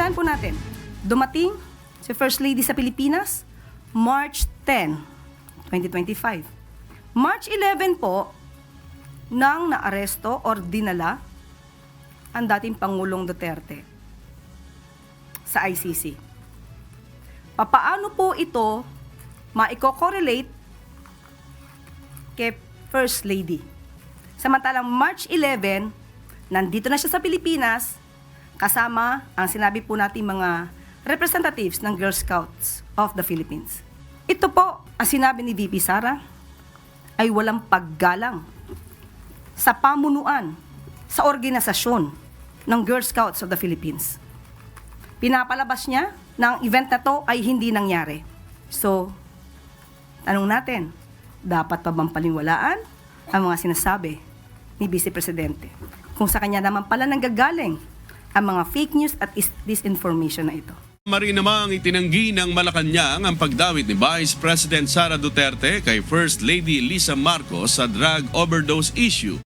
Tandaan po natin, dumating si First Lady sa Pilipinas, March 10, 2025. March 11 po, nang naaresto or dinala ang dating Pangulong Duterte sa ICC. Papaano po ito maiko-correlate kay First Lady? Samantalang March 11, nandito na siya sa Pilipinas, kasama ang sinabi po natin mga representatives ng Girl Scouts of the Philippines. Ito po, ang sinabi ni VP Sara, ay walang paggalang sa pamunuan, sa organisasyon ng Girl Scouts of the Philippines. Pinapalabas niya na ang event na to ay hindi nangyari. So, tanong natin, dapat pa bang paniwalaan ang mga sinasabi ni Vice Presidente kung sa kanya naman pala nanggagaling ang mga fake news at disinformation na ito? Mari namang itinanggi ng Malacanang ang pagdawit ni Vice President Sara Duterte kay First Lady Lisa Marcos sa drug overdose issue.